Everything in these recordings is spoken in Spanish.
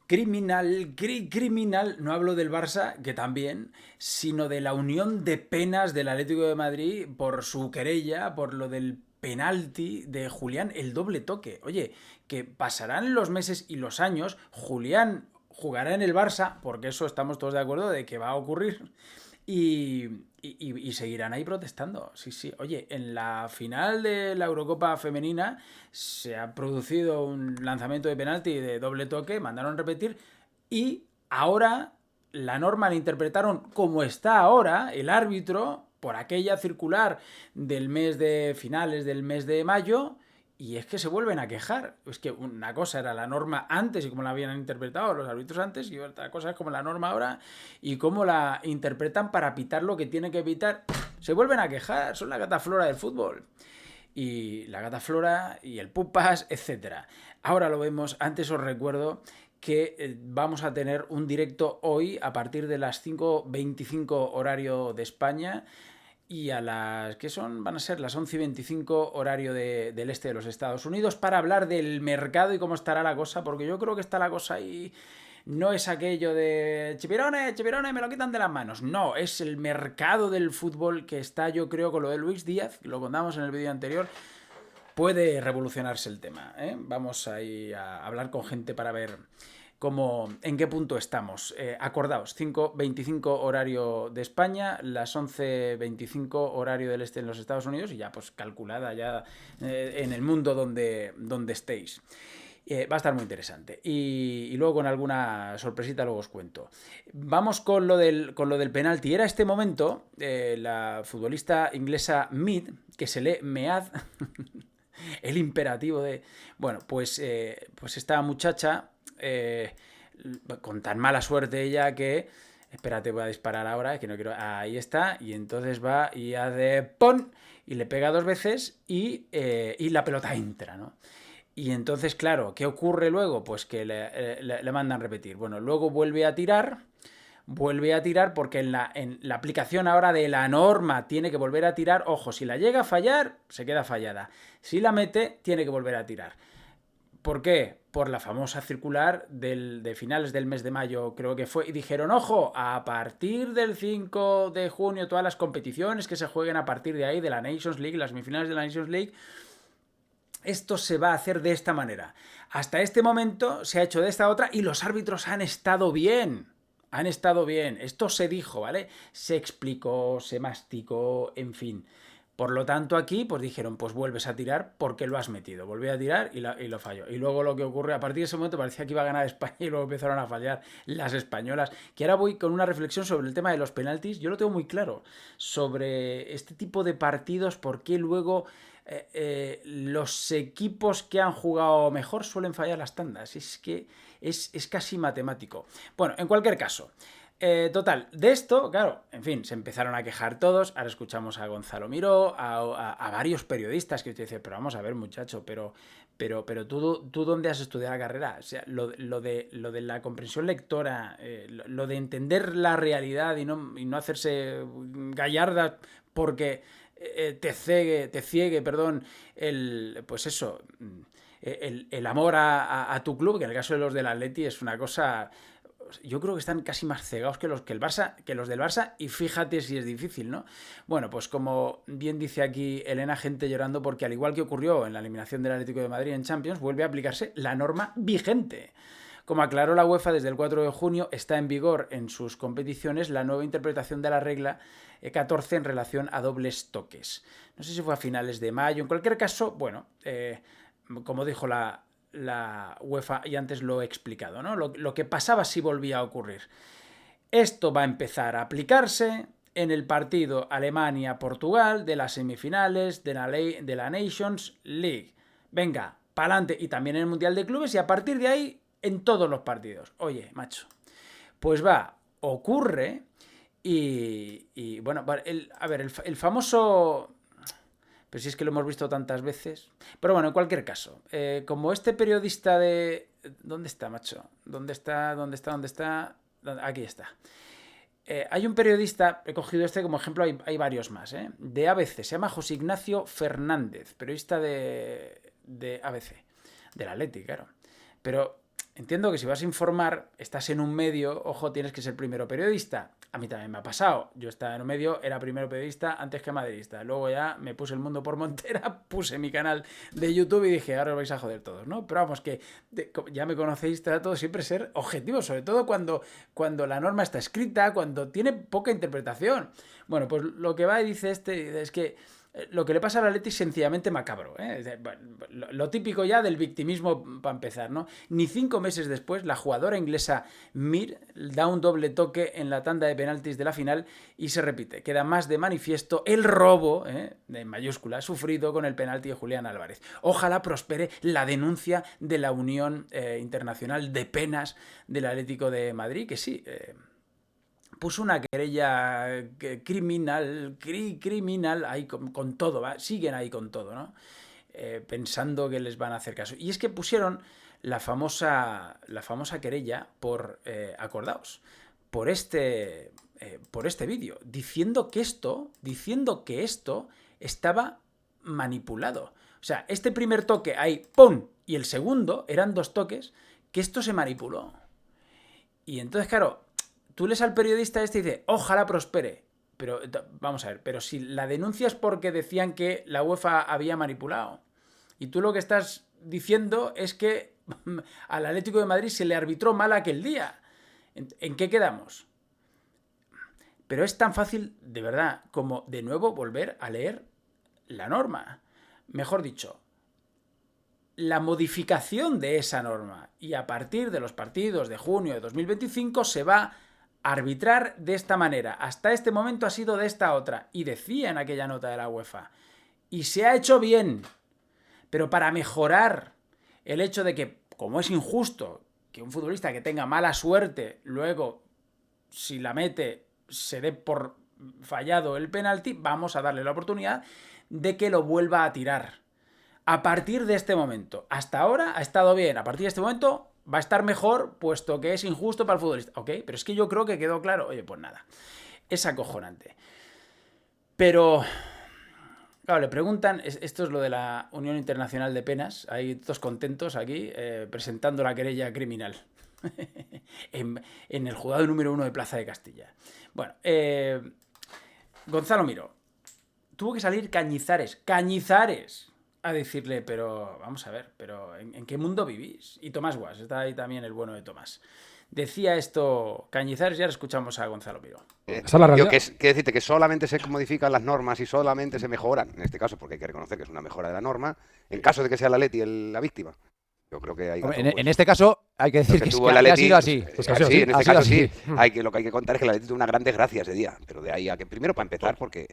Criminal, no hablo del Barça, que también, sino de la unión de penas del Atlético de Madrid por su querella, por lo del penalti de Julián, el doble toque. Oye, que pasarán los meses y los años, Julián jugará en el Barça, porque eso estamos todos de acuerdo de que va a ocurrir, y seguirán ahí protestando. Sí, sí. Oye, en la final de la Eurocopa femenina se ha producido un lanzamiento de penalti de doble toque, mandaron repetir y ahora la norma la interpretaron como está ahora el árbitro por aquella circular del mes de finales del mes de mayo. Y es que se vuelven a quejar. Es que una cosa era la norma antes y cómo la habían interpretado los árbitros antes, y otra cosa es como la norma ahora y cómo la interpretan para pitar lo que tiene que pitar. Se vuelven a quejar, son la cataflora del fútbol. Y la cataflora y el pupas, etcétera. Ahora lo vemos, antes os recuerdo que vamos a tener un directo hoy a partir de las 5:25 horario de España y a las que son van a ser las 11:25 horario del este de los Estados Unidos para hablar del mercado y cómo estará la cosa, porque yo creo que está la cosa ahí. No es aquello de chipirones, chipirones, me lo quitan de las manos. No, es el mercado del fútbol que está, yo creo, con lo de Luis Díaz, lo contamos en el vídeo anterior, puede revolucionarse el tema, ¿eh? Vamos ahí a hablar con gente para ver en qué punto estamos. Acordaos, 5:25 horario de España, las 11:25 horario del este en los Estados Unidos y ya pues calculada ya en el mundo donde estéis. Va a estar muy interesante. Y luego con alguna sorpresita luego os cuento. Vamos con lo del penalti. Era este momento, la futbolista inglesa Mead, que se lee Mead, el imperativo de... Bueno, pues esta muchacha, con tan mala suerte ella que... Espérate, voy a disparar ahora, que no quiero... Ahí está, y entonces va y hace ¡pon! Y le pega 2 veces y la pelota entra, ¿no? Y entonces, claro, ¿qué ocurre luego? Pues que le mandan repetir. Bueno, luego vuelve a tirar porque en la aplicación ahora de la norma tiene que volver a tirar. Ojo, si la llega a fallar, se queda fallada. Si la mete, tiene que volver a tirar. ¿Por qué? Por la famosa circular de finales del mes de mayo, creo que fue, y dijeron, ojo, a partir del 5 de junio, todas las competiciones que se jueguen a partir de ahí, de la Nations League, las semifinales de la Nations League, esto se va a hacer de esta manera. Hasta este momento se ha hecho de esta otra y los árbitros han estado bien. Han estado bien. Esto se dijo, ¿vale? Se explicó, se masticó, en fin. Por lo tanto, aquí, pues dijeron, pues vuelves a tirar porque lo has metido. Volví a tirar y lo falló. Y luego lo que ocurre, a partir de ese momento parecía que iba a ganar España y luego empezaron a fallar las españolas. Que ahora voy con una reflexión sobre el tema de los penaltis. Yo lo tengo muy claro. Sobre este tipo de partidos, por qué luego los equipos que han jugado mejor suelen fallar las tandas. Es que es casi matemático. Bueno, en cualquier caso. Total, de esto, claro, en fin, se empezaron a quejar todos. Ahora escuchamos a Gonzalo Miró, a varios periodistas que te dicen, pero vamos a ver, muchacho, pero ¿tú dónde has estudiado la carrera? O sea, lo de la comprensión lectora, lo de entender la realidad y no hacerse gallarda porque te ciegue, perdón, pues eso, el amor a tu club, que en el caso de los del Atleti es una cosa. Yo creo que están casi más cegados que los del Barça, y fíjate si es difícil, ¿no? Bueno, pues como bien dice aquí Elena, gente llorando porque al igual que ocurrió en la eliminación del Atlético de Madrid en Champions, vuelve a aplicarse la norma vigente. Como aclaró la UEFA, desde el 4 de junio está en vigor en sus competiciones la nueva interpretación de la regla 14 en relación a dobles toques. No sé si fue a finales de mayo. En cualquier caso, bueno, como dijo la UEFA, y antes lo he explicado, ¿no? Lo que pasaba si volvía a ocurrir. Esto va a empezar a aplicarse en el partido Alemania-Portugal de las semifinales de la Nations League. Venga, pa'lante. Y también en el Mundial de Clubes, y a partir de ahí en todos los partidos. Oye, macho, pues ocurre y bueno, a ver, el famoso... Pero si es que lo hemos visto tantas veces. Pero bueno, en cualquier caso, como este periodista de... ¿Dónde está, macho? ¿Dónde está? ¿Dónde está? ¿Dónde está? Aquí está. Hay un periodista, he cogido este como ejemplo, hay varios más, de ABC, se llama José Ignacio Fernández, periodista de ABC, del Atleti, claro. Pero entiendo que si vas a informar, estás en un medio, ojo, tienes que ser primero periodista. A mí también me ha pasado. Yo estaba en un medio, era primero periodista antes que madridista. Luego ya me puse el mundo por montera, puse mi canal de YouTube y dije, ahora os vais a joder todos, ¿no? Pero vamos, que ya me conocéis, trato siempre ser objetivo, sobre todo cuando la norma está escrita, cuando tiene poca interpretación. Bueno, pues lo que va y dice es que lo que le pasa a la Atleti es sencillamente macabro, ¿eh? Lo típico ya del victimismo para empezar, ¿no? Ni 5 meses después, la jugadora inglesa Mir da un doble toque en la tanda de penaltis de la final y se repite. Queda más de manifiesto el robo, en mayúscula, sufrido con el penalti de Julián Álvarez. Ojalá prospere la denuncia de la Unión Internacional de Penas del Atlético de Madrid, que sí... puso una querella criminal ahí con todo, ¿va? Siguen ahí con todo, ¿no? Pensando que les van a hacer caso. Y es que pusieron la famosa querella por, acordaos, por este vídeo, diciendo que esto estaba manipulado. O sea, este primer toque ahí, ¡pum! Y el segundo, eran 2 toques, que esto se manipuló. Y entonces, claro, tú lees al periodista y dice, ojalá prospere. Pero vamos a ver, pero si la denuncia es porque decían que la UEFA había manipulado y tú lo que estás diciendo es que al Atlético de Madrid se le arbitró mal aquel día. ¿En qué quedamos? Pero es tan fácil, de verdad, como de nuevo volver a leer la norma. Mejor dicho, la modificación de esa norma. Y a partir de los partidos de junio de 2025 se va arbitrar de esta manera. Hasta este momento ha sido de esta otra. Y decía en aquella nota de la UEFA. Y se ha hecho bien. Pero para mejorar el hecho de que, como es injusto que un futbolista que tenga mala suerte, luego, si la mete, se dé por fallado el penalti, vamos a darle la oportunidad de que lo vuelva a tirar. A partir de este momento. Hasta ahora ha estado bien. A partir de este momento va a estar mejor, puesto que es injusto para el futbolista. Ok, pero es que yo creo que quedó claro. Oye, pues nada. Es acojonante. Pero, claro, le preguntan, esto es lo de la Unión Internacional de Penas, hay todos contentos aquí, presentando la querella criminal en el juzgado número 1 de Plaza de Castilla. Bueno, Gonzalo Miró, tuvo que salir Cañizares, a decirle, pero vamos a ver, pero ¿en qué mundo vivís? Y Tomás Guas, está ahí también el bueno de Tomás. Decía esto Cañizares y ahora escuchamos a Gonzalo Miró. Esa es la realidad. Que decirte que solamente se modifican las normas y solamente se mejoran, en este caso, porque hay que reconocer que es una mejora de la norma, en caso de que sea la Atleti la víctima. Yo creo que hay en este caso hay que decir que ha sido así. Pues sí, en este caso sí. Lo que hay que contar es que la Atleti tuvo una gran desgracia ese día. Pero de ahí a que, primero, para empezar, porque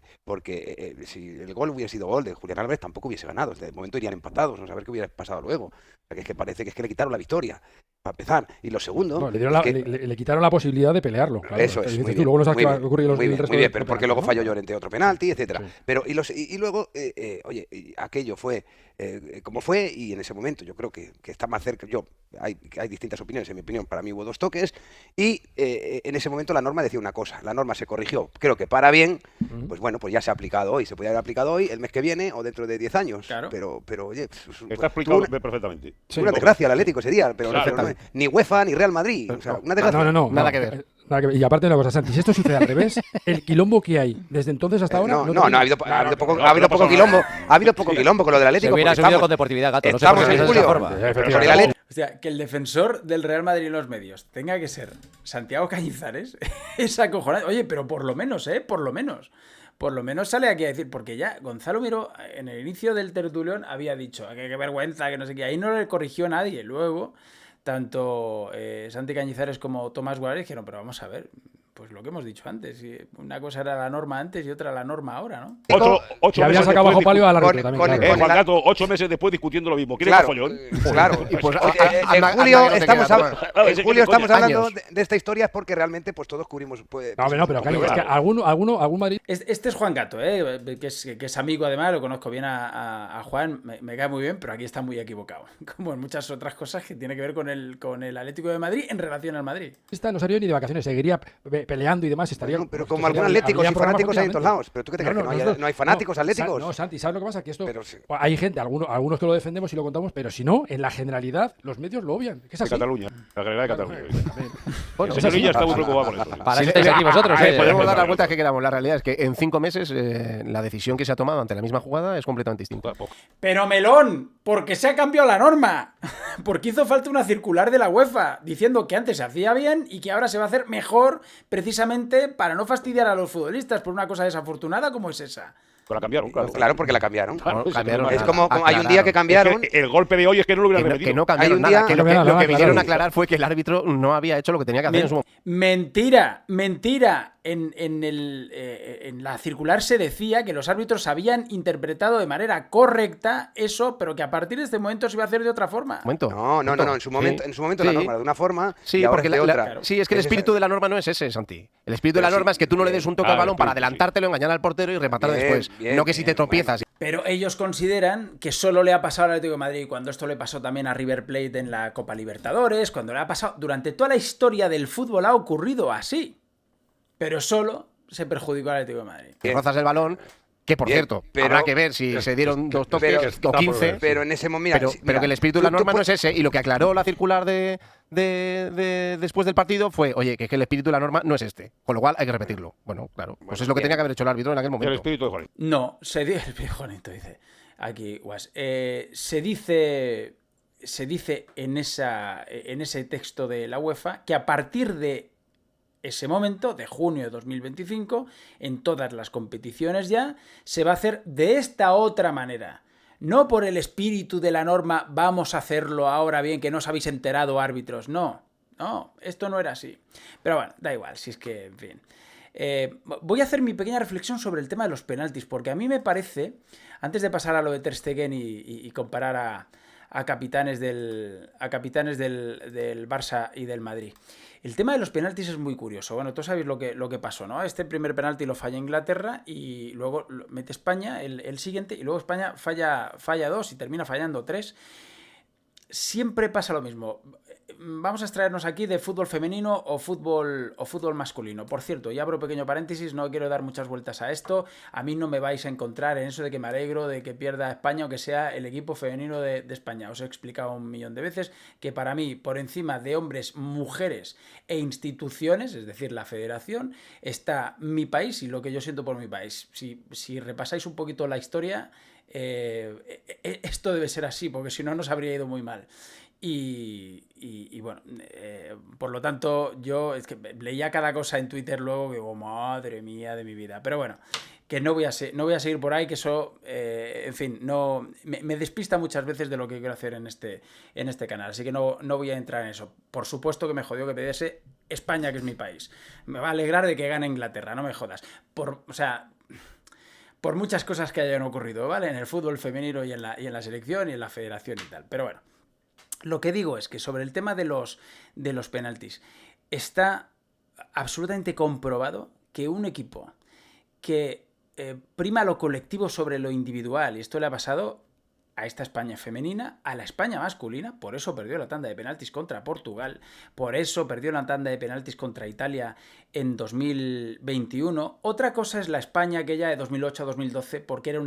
si el gol hubiera sido gol de Julián Álvarez, tampoco hubiese ganado. Desde el momento irían empatados, no saber qué hubiera pasado luego. O sea, que es que parece que es que le quitaron la victoria, para empezar. Y lo segundo... No, le quitaron la posibilidad de pelearlo. Claro. Eso es. Tú, luego no sabes qué va a ocurrir muy bien, pero porque luego falló Llorente otro penalti, etcétera. Sí. Pero y luego, oye, aquello fue como fue, y en ese momento yo creo que está más cerca. Hay distintas opiniones, en mi opinión, para mí hubo 2 toques, y en ese momento la norma decía una cosa, la norma se corrigió, creo que para bien, pues bueno, pues ya se ha aplicado hoy, se podría haber aplicado hoy, el mes que viene o dentro de 10 años, claro. pero oye, está explicado perfectamente. Una desgracia el Atlético ese día, pero ni UEFA ni Real Madrid, o sea, una desgracia. No, nada que ver. Y aparte de una cosa, Santi, si esto sucede al revés, el quilombo que hay desde entonces hasta ahora... Ha habido poco quilombo con lo del Atlético. Se hubiera subido con deportividad, Gato. Estamos en julio. O sea, que el defensor del Real Madrid en los medios tenga que ser Santiago Cañizares es acojonante. Oye, pero por lo menos, por lo menos sale aquí a decir, porque ya Gonzalo Miró en el inicio del tertulión había dicho que qué vergüenza, que no sé qué, ahí no le corrigió nadie. Luego, tanto Santi Cañizares como Tomás Guardia dijeron, pero vamos a ver, pues lo que hemos dicho antes, una cosa era la norma antes y otra la norma ahora, ¿no? Y había sacado bajo palio a la red también. Juan Gato, 8 meses después discutiendo lo mismo. ¿Quieres follón? Claro. Y pues, en julio estamos hablando de esta historia porque realmente pues todos cubrimos... pero Caño, es que algún Madrid... Este es Juan Gato, que es amigo además, lo conozco bien a Juan, me cae muy bien, pero aquí está muy equivocado. Como en muchas otras cosas que tiene que ver con el Atlético de Madrid en relación al Madrid. No salió ni de vacaciones, seguiría peleando y demás, estaría... Bueno, pero como algún atléticos y fanáticos hay en todos lados. ¿Pero tú qué te crees? ¿Que no hay fanáticos atléticos? No, Santi, ¿sabes lo que pasa? Que esto... Pero sí. Hay gente, algunos que lo defendemos y lo contamos, pero si no, en la generalidad, los medios lo obvian. ¿Qué es así? Cataluña, la realidad de Cataluña. Bueno, El Sevilla está muy preocupado con eso. Para eso estáis aquí vosotros. Podemos dar la vuelta que queramos. La realidad es que en 5 meses la decisión que se ha tomado ante la misma jugada es completamente distinta. Pero melón, porque se ha cambiado la norma. Porque hizo falta una circular de la UEFA diciendo que antes se hacía bien y que ahora se va a hacer mejor, precisamente para no fastidiar a los futbolistas por una cosa desafortunada como es esa. Pero la cambiaron, claro. Claro, porque la cambiaron. Claro, Es como hay un día que cambiaron. Es que el golpe de hoy es que no lo hubieran repetido. Que no cambiaron Hay un día- nada. Que lo que vinieron a aclarar fue que el árbitro no había hecho lo que tenía que hacer en su momento. Mentira. En la circular se decía que los árbitros habían interpretado de manera correcta eso, pero que a partir de este momento se iba a hacer de otra forma. No. En su momento la Sí. norma era de una forma Sí, y ahora porque es de otra. sí, es que el espíritu de la norma no es ese, Santi. El espíritu de la norma es que tú no le des un toque al balón para adelantártelo, engañar al portero y rematar Bien, después. bien, No que si te bien, tropiezas. Pero ellos consideran que solo le ha pasado al Atlético de Madrid, cuando esto le pasó también a River Plate en la Copa Libertadores, cuando le ha pasado durante toda la historia del fútbol ha ocurrido así. Pero solo se perjudicó al Atlético de Madrid. Que rozas el balón, que por Bien, cierto, pero- habrá que ver si se dieron 2 toques pero- o 15. Pero en ese momento. Pero que el espíritu de la norma no es ese. Y lo que aclaró la circular de después del partido fue, oye, que el espíritu de la norma no es este. Con lo cual hay que repetirlo. Bueno, claro. Pues es lo que tenía que haber hecho el árbitro en aquel El momento. espíritu de Juanito. No, se dice. El Juanito dice. Aquí, Guas. Se dice en ese texto de la UEFA que a partir de ese momento, de junio de 2025, en todas las competiciones ya, se va a hacer de esta otra manera. No por el espíritu de la norma, vamos a hacerlo ahora bien, que no os habéis enterado, árbitros. No, esto no era así. Pero bueno, da igual, si es que, en fin. Voy a hacer mi pequeña reflexión sobre el tema de los penaltis, porque a mí me parece, antes de pasar a lo de Ter Stegen y comparar a capitanes del Barça y del Madrid, el tema de los penaltis es muy curioso. Bueno, todos sabéis lo que pasó, ¿no? Este primer penalti lo falla Inglaterra y luego mete España el siguiente, y luego España falla 2 y termina fallando 3. Siempre pasa lo mismo. Vamos a extraernos aquí de fútbol femenino o fútbol masculino. Por cierto, y abro pequeño paréntesis, no quiero dar muchas vueltas a esto. A mí no me vais a encontrar en eso de que me alegro de que pierda España o que sea el equipo femenino de España. Os he explicado 1.000.000 de veces que para mí, por encima de hombres, mujeres e instituciones, es decir, la federación, está mi país y lo que yo siento por mi país. Si repasáis un poquito la historia, esto debe ser así, porque si no nos habría ido muy mal. Y bueno, por lo tanto, yo es que leía cada cosa en Twitter luego que digo, madre mía de mi vida. Pero bueno, que no voy a seguir por ahí, que eso, en fin, no me despista muchas veces de lo que quiero hacer en este canal. Así que no voy a entrar en eso. Por supuesto que me jodió que perdiese España, que es mi país. Me va a alegrar de que gane Inglaterra, no me jodas. Por muchas cosas que hayan ocurrido, ¿vale? En el fútbol femenino y en la selección y en la federación y tal. Pero bueno. Lo que digo es que sobre el tema de los penaltis, está absolutamente comprobado que un equipo que prima lo colectivo sobre lo individual, y esto le ha pasado a esta España femenina, a la España masculina, por eso perdió la tanda de penaltis contra Portugal, por eso perdió la tanda de penaltis contra Italia en 2021. Otra cosa es la España aquella de 2008-2012, porque era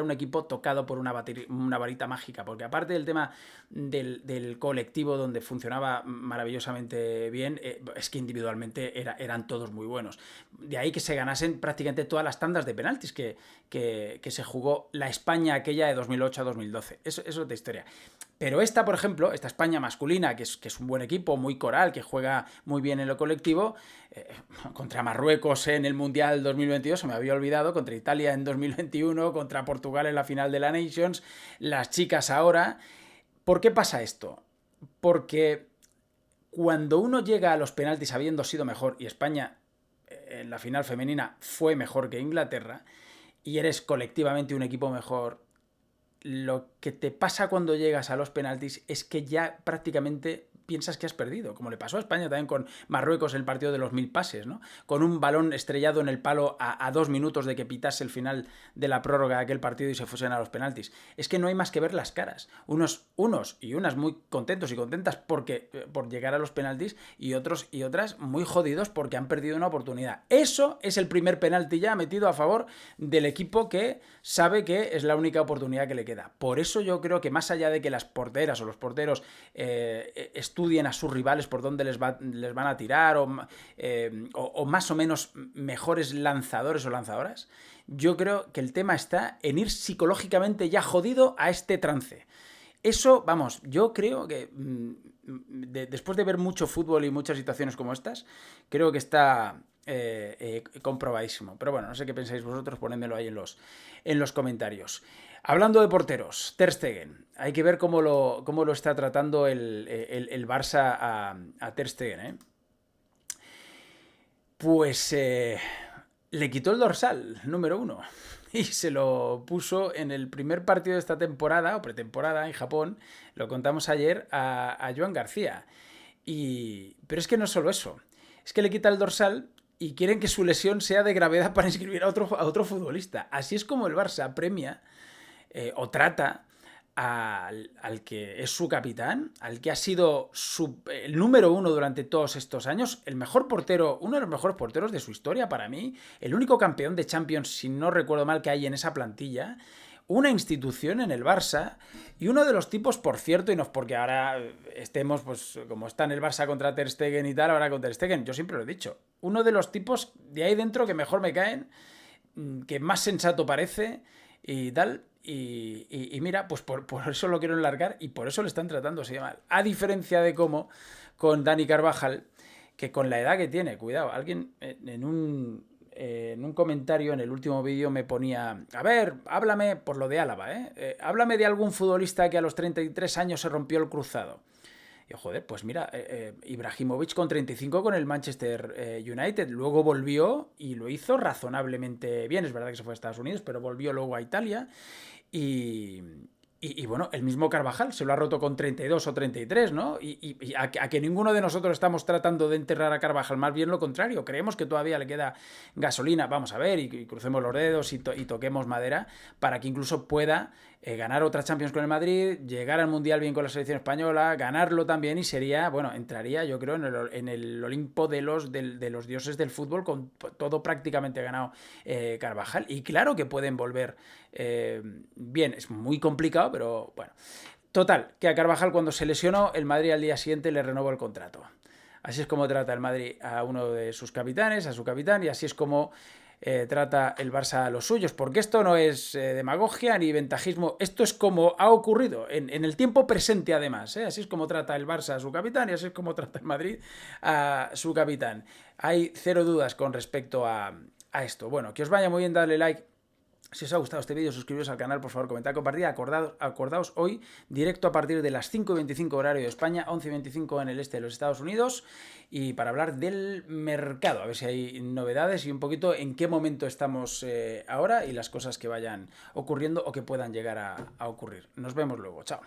un equipo tocado por una varita mágica, porque aparte del tema del colectivo donde funcionaba maravillosamente bien, es que individualmente eran todos muy buenos. De ahí que se ganasen prácticamente todas las tandas de penaltis que se jugó la España aquella de 2008-2012. Eso es otra historia. Pero esta, por ejemplo, esta España masculina, que es un buen equipo, muy coral, que juega muy bien en lo colectivo, contra Marruecos en el Mundial 2022, se me había olvidado, contra Italia en 2021, contra Portugal en la final de la Nations, las chicas ahora. ¿Por qué pasa esto? Porque cuando uno llega a los penaltis habiendo sido mejor, y España en la final femenina fue mejor que Inglaterra, y eres colectivamente un equipo mejor, lo que te pasa cuando llegas a los penaltis es que ya prácticamente piensas que has perdido, como le pasó a España también con Marruecos en el partido de los 1000 pases, ¿no? Con un balón estrellado en el palo a 2 minutos de que pitase el final de la prórroga de aquel partido y se fuesen a los penaltis. Es que no hay más que ver las caras. Unos y unas muy contentos y contentas por llegar a los penaltis, y otros y otras muy jodidos porque han perdido una oportunidad. Eso es el primer penalti ya metido a favor del equipo que sabe que es la única oportunidad que le queda. Por eso yo creo que más allá de que las porteras o los porteros estudien a sus rivales por dónde les van a tirar o más o menos mejores lanzadores o lanzadoras, yo creo que el tema está en ir psicológicamente ya jodido a este trance. Eso, vamos, yo creo que después de ver mucho fútbol y muchas situaciones como estas, creo que está comprobadísimo. Pero bueno, no sé qué pensáis vosotros, ponedmelo ahí en los comentarios. Hablando de porteros, Ter Stegen. Hay que ver cómo lo está tratando el Barça a Ter Stegen, ¿eh? Pues le quitó el dorsal número 1 y se lo puso en el primer partido de esta temporada o pretemporada en Japón. Lo contamos ayer a Joan García. Pero es que no es solo eso. Es que le quita el dorsal y quieren que su lesión sea de gravedad para inscribir a otro futbolista. Así es como el Barça premia o trata al que es su capitán, al que ha sido el número 1 durante todos estos años, el mejor portero, uno de los mejores porteros de su historia para mí, el único campeón de Champions, si no recuerdo mal, que hay en esa plantilla, una institución en el Barça y uno de los tipos, por cierto, y no es porque ahora estemos, pues como está en el Barça contra Ter Stegen y tal, ahora con Ter Stegen, yo siempre lo he dicho, uno de los tipos de ahí dentro que mejor me caen, que más sensato parece y tal. Y mira, pues por eso lo quiero enlargar y por eso le están tratando así de mal. A diferencia de cómo con Dani Carvajal, que con la edad que tiene, cuidado, alguien en un comentario en el último vídeo me ponía, a ver, háblame, por lo de Álava, háblame de algún futbolista que a los 33 años se rompió el cruzado. Y joder, pues mira, Ibrahimovic con 35 con el Manchester United, luego volvió y lo hizo razonablemente bien, es verdad que se fue a Estados Unidos, pero volvió luego a Italia y bueno, el mismo Carvajal se lo ha roto con 32 o 33, ¿no? Y a que ninguno de nosotros estamos tratando de enterrar a Carvajal, más bien lo contrario, creemos que todavía le queda gasolina, vamos a ver, y crucemos los dedos y toquemos madera, para que incluso pueda ganar otra Champions con el Madrid, llegar al Mundial bien con la selección española, ganarlo también y sería, bueno, entraría yo creo en el Olimpo de los dioses del fútbol con todo prácticamente ganado Carvajal. Y claro que pueden volver bien, es muy complicado, pero bueno. Total, que a Carvajal cuando se lesionó, el Madrid al día siguiente le renovó el contrato. Así es como trata el Madrid a uno de sus capitanes, a su capitán, y así es como trata el Barça a los suyos, porque esto no es demagogia ni ventajismo, esto es como ha ocurrido en el tiempo presente además, así es como trata el Barça a su capitán y así es como trata el Madrid a su capitán. Hay cero dudas con respecto a esto. Bueno, que os vaya muy bien, darle like. Si os ha gustado este vídeo, suscribiros al canal, por favor, comentad, compartid. Acordaos hoy, directo a partir de las 5:25 horario de España, 11:25 en el este de los Estados Unidos, y para hablar del mercado, a ver si hay novedades y un poquito en qué momento estamos ahora y las cosas que vayan ocurriendo o que puedan llegar a ocurrir. Nos vemos luego, chao.